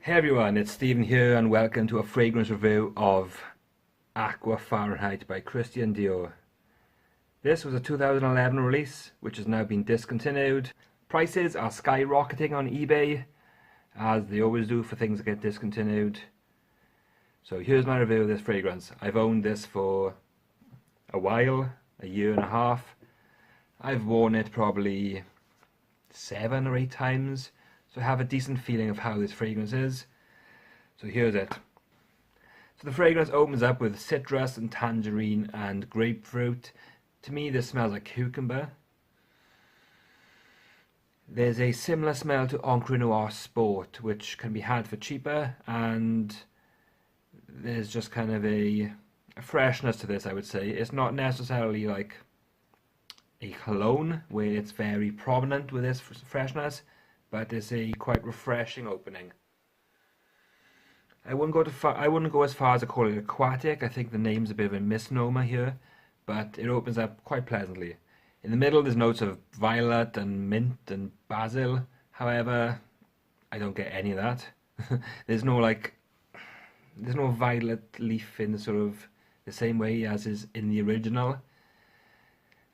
Hey everyone, it's Stephen here and welcome to a fragrance review of Aqua Fahrenheit by Christian Dior. This was a 2011 release which has now been discontinued. Prices are skyrocketing on eBay, as they always do for things that get discontinued. So here's my review of this fragrance. I've owned this for a while, a year and a half. I've worn it probably 7 or 8 times. So I have a decent feeling of how this fragrance is. So here's it. So the fragrance opens up with citrus and tangerine and grapefruit. To me this smells like cucumber. There's a similar smell to Encre Noir Sport, which can be had for cheaper, and there's just kind of a freshness to this, I would say. It's not necessarily like a cologne where it's very prominent with this freshness, but it's a quite refreshing opening. I wouldn't go as far as to call it aquatic. I think the name's a bit of a misnomer here, but it opens up quite pleasantly. In the middle there's notes of violet and mint and basil. However, I don't get any of that. there's no violet leaf in the same way as is in the original.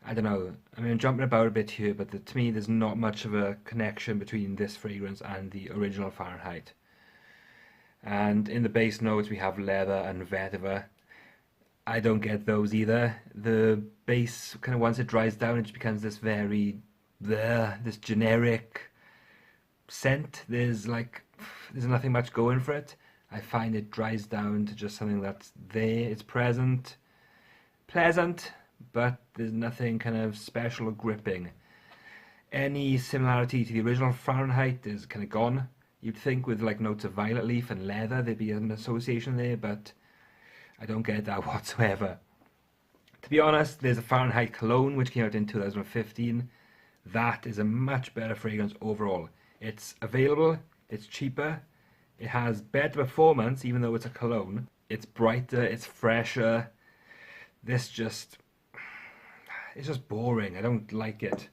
I don't know, I mean I'm jumping about a bit here, but to me there's not much of a connection between this fragrance and the original Fahrenheit. And in the base notes we have leather and vetiver. I don't get those either. The base, kind of once it dries down, it just becomes this this generic scent. There's nothing much going for it. I find it dries down to just something that's there, it's present, pleasant, but there's nothing kind of special or gripping. Any similarity to the original Fahrenheit is kind of gone. You'd think with like notes of violet leaf and leather there'd be an association there, but I don't get that whatsoever. To be honest, there's a Fahrenheit cologne which came out in 2015. That is a much better fragrance overall. It's available, it's cheaper, it has better performance even though it's a cologne. It's brighter, it's fresher. It's just boring. I don't like it.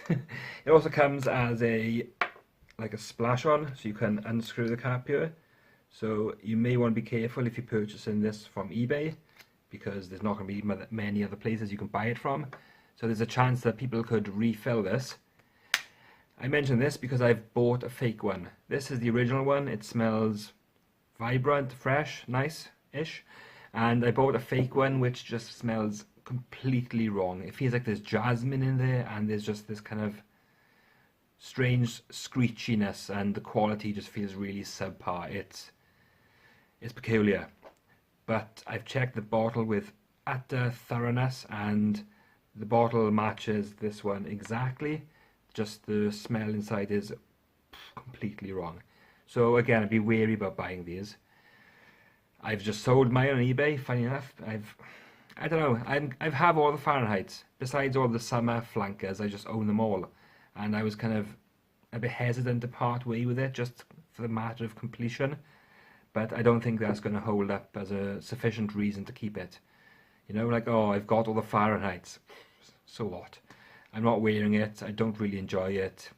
It also comes as a splash on, so you can unscrew the cap here. So you may want to be careful if you're purchasing this from eBay, because there's not going to be many other places you can buy it from. So there's a chance that people could refill this. I mention this because I've bought a fake one. This is the original one. It smells vibrant, fresh, nice-ish. And I bought a fake one which just smells completely wrong. It feels like there's jasmine in there and there's just this kind of strange screechiness, and the quality just feels really subpar. It's peculiar. But I've checked the bottle with utter thoroughness and the bottle matches this one exactly. Just the smell inside is completely wrong. So again, I'd be wary about buying these. I've just sold mine on eBay, funny enough. I don't know, I have all the Fahrenheits. Besides all the summer flankers, I just own them all. And I was kind of a bit hesitant to part way with it, just for the matter of completion. But I don't think that's going to hold up as a sufficient reason to keep it. You know, like, oh, I've got all the Fahrenheits. So what? I'm not wearing it, I don't really enjoy it.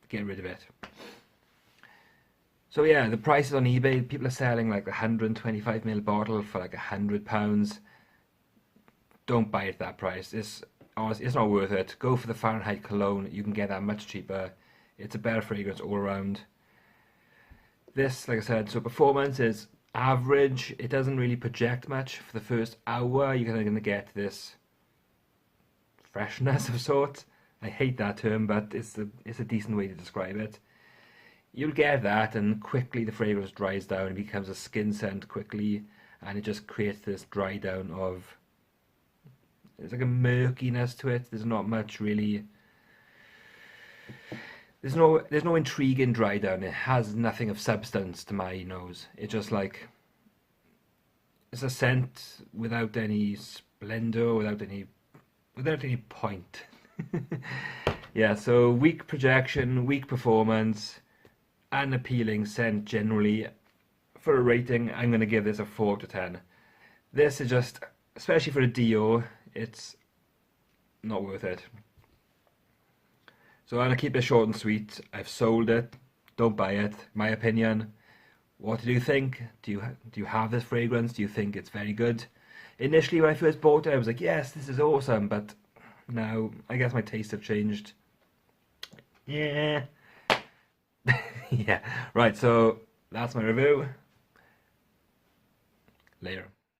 Get rid of it. So yeah, the prices on eBay, people are selling like a 125ml bottle for like £100. Don't buy it at that price. It's not worth it. Go for the Fahrenheit cologne. You can get that much cheaper. It's a better fragrance all around. This, like I said, so performance is average. It doesn't really project much. For the first hour, you're kind of going to get this freshness of sorts. I hate that term, but it's a decent way to describe it. You'll get that, and quickly the fragrance dries down. It becomes a skin scent quickly, and it just creates this dry down of... There's like a murkiness to it. There's not much really. There's no intrigue in dry down. It has nothing of substance to my nose. It's just like, it's a scent without any splendor, without any point. Yeah, so weak projection, weak performance, unappealing scent generally. For a rating, I'm going to give this a 4 to 10. This is just, especially for a Dior, it's not worth it. So I'm going to keep it short and sweet. I've sold it. Don't buy it. My opinion. What do you think? Do you have this fragrance? Do you think it's very good? Initially, when I first bought it, I was like, yes, this is awesome, but now I guess my tastes have changed. Yeah. Yeah. Right, so that's my review. Later.